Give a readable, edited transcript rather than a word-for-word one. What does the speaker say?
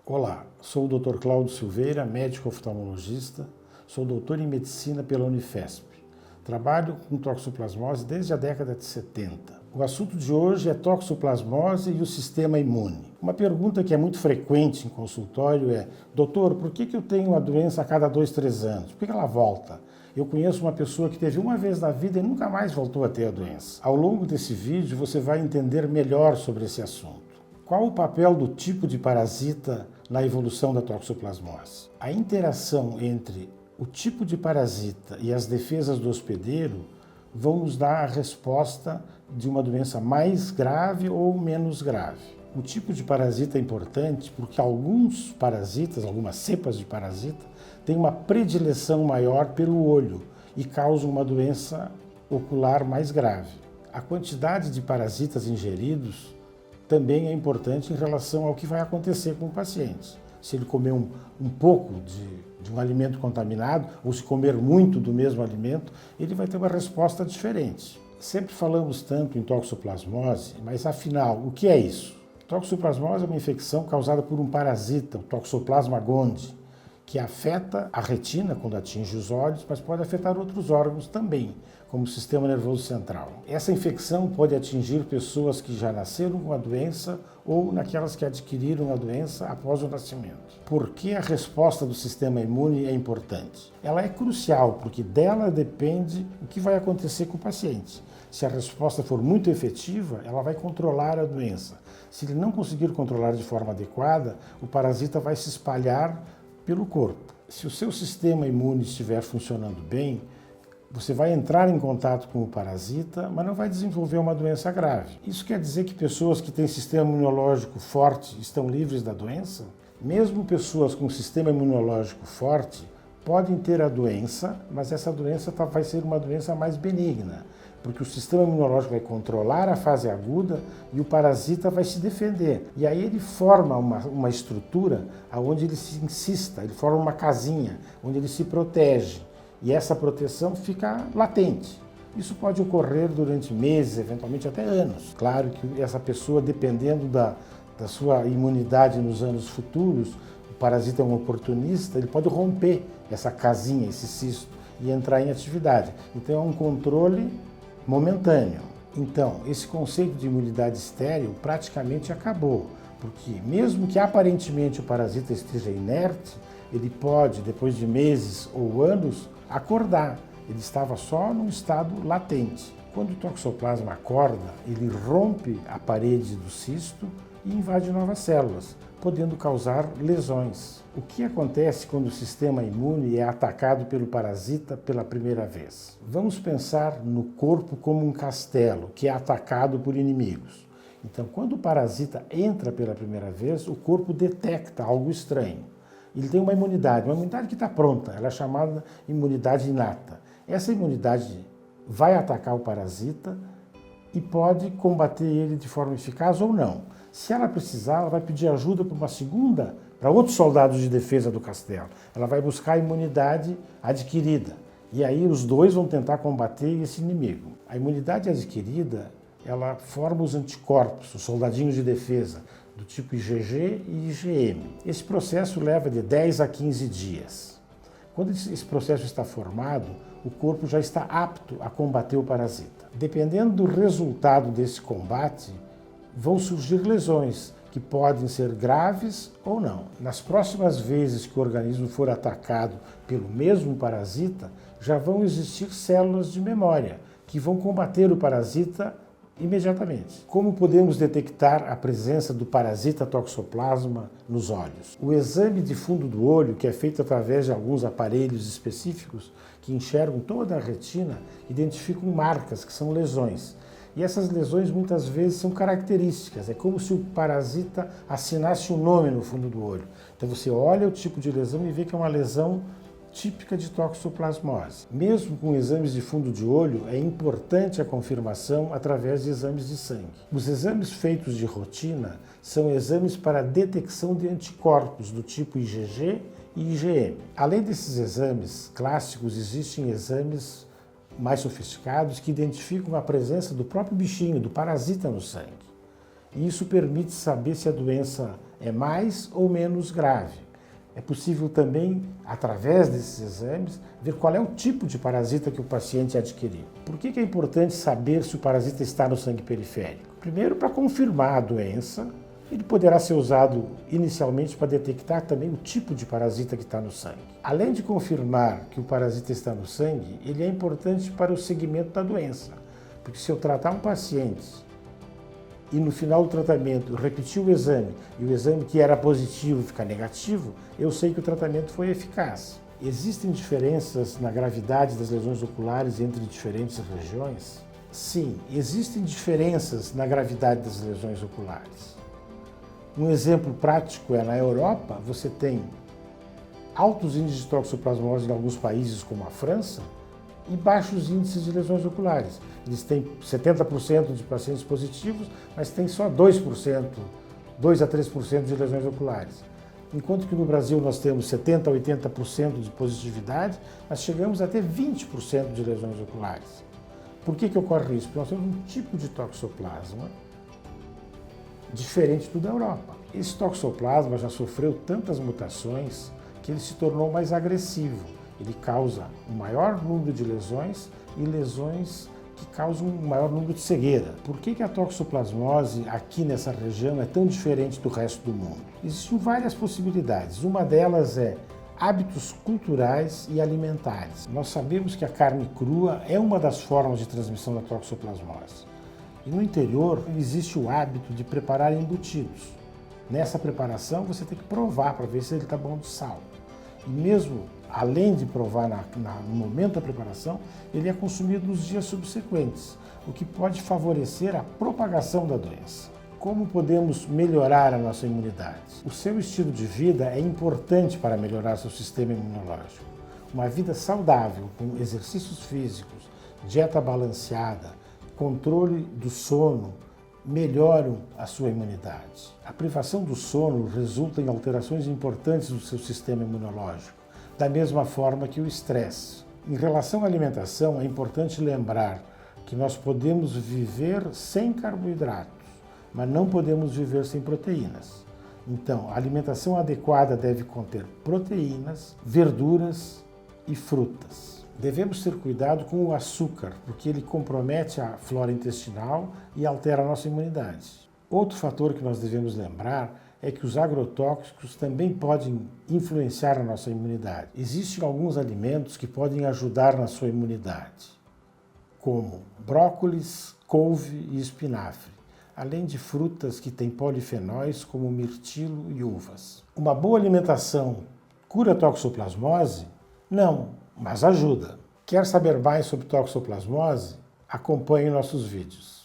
Olá, sou o Dr. Cláudio Silveira, médico oftalmologista, sou doutor em medicina pela Unifesp. Trabalho com toxoplasmose desde a década de 70. O assunto de hoje é toxoplasmose e o sistema imune. Uma pergunta que é muito frequente em consultório é: doutor, por que eu tenho a doença a cada 2, 3 anos? Por que ela volta? Eu conheço uma pessoa que teve uma vez na vida e nunca mais voltou a ter a doença. Ao longo desse vídeo você vai entender melhor sobre esse assunto. Qual o papel do tipo de parasita na evolução da toxoplasmose? A interação entre o tipo de parasita e as defesas do hospedeiro vão nos dar a resposta de uma doença mais grave ou menos grave. O tipo de parasita é importante porque alguns parasitas, algumas cepas de parasita, têm uma predileção maior pelo olho e causam uma doença ocular mais grave. A quantidade de parasitas ingeridos também é importante em relação ao que vai acontecer com o paciente. Se ele comer um pouco de um alimento contaminado ou se comer muito do mesmo alimento, ele vai ter uma resposta diferente. Sempre falamos tanto em toxoplasmose, mas afinal, o que é isso? Toxoplasmose é uma infecção causada por um parasita, o Toxoplasma gondii, que afeta a retina quando atinge os olhos, mas pode afetar outros órgãos também, como o sistema nervoso central. Essa infecção pode atingir pessoas que já nasceram com a doença ou naquelas que adquiriram a doença após o nascimento. Por que a resposta do sistema imune é importante? Ela é crucial, porque dela depende o que vai acontecer com o paciente. Se a resposta for muito efetiva, ela vai controlar a doença. Se ele não conseguir controlar de forma adequada, o parasita vai se espalhar pelo corpo. Se o seu sistema imune estiver funcionando bem, você vai entrar em contato com o parasita, mas não vai desenvolver uma doença grave. Isso quer dizer que pessoas que têm sistema imunológico forte estão livres da doença? Mesmo pessoas com sistema imunológico forte podem ter a doença, mas essa doença vai ser uma doença mais benigna, porque o sistema imunológico vai controlar a fase aguda e o parasita vai se defender. E aí ele forma uma estrutura onde ele se insista, ele forma uma casinha, onde ele se protege. E essa proteção fica latente. Isso pode ocorrer durante meses, eventualmente até anos. Claro que essa pessoa, dependendo da sua imunidade nos anos futuros, o parasita é um oportunista, ele pode romper essa casinha, esse cisto, e entrar em atividade. Então é um controle momentâneo. Então, esse conceito de imunidade estéril praticamente acabou, porque mesmo que aparentemente o parasita esteja inerte, ele pode, depois de meses ou anos, acordar. Ele estava só num estado latente. Quando o toxoplasma acorda, ele rompe a parede do cisto e invade novas células, podendo causar lesões. O que acontece quando o sistema imune é atacado pelo parasita pela primeira vez? Vamos pensar no corpo como um castelo que é atacado por inimigos. Então, quando o parasita entra pela primeira vez, o corpo detecta algo estranho. Ele tem uma imunidade que está pronta, ela é chamada imunidade inata. Essa imunidade vai atacar o parasita e pode combater ele de forma eficaz ou não. Se ela precisar, ela vai pedir ajuda para outros soldados de defesa do castelo. Ela vai buscar a imunidade adquirida. E aí os dois vão tentar combater esse inimigo. A imunidade adquirida, ela forma os anticorpos, os soldadinhos de defesa, do tipo IgG e IgM. Esse processo leva de 10 a 15 dias. Quando esse processo está formado, o corpo já está apto a combater o parasita. Dependendo do resultado desse combate, vão surgir lesões que podem ser graves ou não. Nas próximas vezes que o organismo for atacado pelo mesmo parasita, já vão existir células de memória que vão combater o parasita imediatamente. Como podemos detectar a presença do parasita toxoplasma nos olhos? O exame de fundo do olho, que é feito através de alguns aparelhos específicos que enxergam toda a retina, identificam marcas, que são lesões. E essas lesões muitas vezes são características, é como se o parasita assinasse um nome no fundo do olho. Então você olha o tipo de lesão e vê que é uma lesão típica de toxoplasmose. Mesmo com exames de fundo de olho, é importante a confirmação através de exames de sangue. Os exames feitos de rotina são exames para detecção de anticorpos do tipo IgG e IgM. Além desses exames clássicos, existem exames mais sofisticados que identificam a presença do próprio bichinho, do parasita no sangue. E isso permite saber se a doença é mais ou menos grave. É possível também, através desses exames, ver qual é o tipo de parasita que o paciente adquiriu. Por que é importante saber se o parasita está no sangue periférico? Primeiro, para confirmar a doença. Ele poderá ser usado inicialmente para detectar também o tipo de parasita que está no sangue. Além de confirmar que o parasita está no sangue, ele é importante para o segmento da doença. Porque se eu tratar um paciente e no final do tratamento eu repetir o exame e o exame que era positivo ficar negativo, eu sei que o tratamento foi eficaz. Existem diferenças na gravidade das lesões oculares entre diferentes regiões? Sim, existem diferenças na gravidade das lesões oculares. Um exemplo prático é, na Europa, você tem altos índices de toxoplasmose em alguns países, como a França, e baixos índices de lesões oculares. Eles têm 70% de pacientes positivos, mas tem só 2% a 3% de lesões oculares. Enquanto que no Brasil nós temos 70% a 80% de positividade, nós chegamos a ter 20% de lesões oculares. Por que ocorre isso? Porque nós temos um tipo de toxoplasma diferente do da Europa. Esse toxoplasma já sofreu tantas mutações que ele se tornou mais agressivo. Ele causa um maior número de lesões e lesões que causam um maior número de cegueira. Por que a toxoplasmose aqui nessa região é tão diferente do resto do mundo? Existem várias possibilidades. Uma delas é hábitos culturais e alimentares. Nós sabemos que a carne crua é uma das formas de transmissão da toxoplasmose. E no interior existe o hábito de preparar embutidos. Nessa preparação você tem que provar para ver se ele está bom de sal. E mesmo além de provar no momento da preparação, ele é consumido nos dias subsequentes, o que pode favorecer a propagação da doença. Como podemos melhorar a nossa imunidade? O seu estilo de vida é importante para melhorar seu sistema imunológico. Uma vida saudável, com exercícios físicos, dieta balanceada, controle do sono, melhoram a sua imunidade. A privação do sono resulta em alterações importantes do seu sistema imunológico, da mesma forma que o estresse. Em relação à alimentação, é importante lembrar que nós podemos viver sem carboidratos, mas não podemos viver sem proteínas. Então, a alimentação adequada deve conter proteínas, verduras e frutas. Devemos ter cuidado com o açúcar, porque ele compromete a flora intestinal e altera a nossa imunidade. Outro fator que nós devemos lembrar é que os agrotóxicos também podem influenciar a nossa imunidade. Existem alguns alimentos que podem ajudar na sua imunidade, como brócolis, couve e espinafre, além de frutas que têm polifenóis como mirtilo e uvas. Uma boa alimentação cura a toxoplasmose? Não, mas ajuda. Quer saber mais sobre toxoplasmose? Acompanhe nossos vídeos.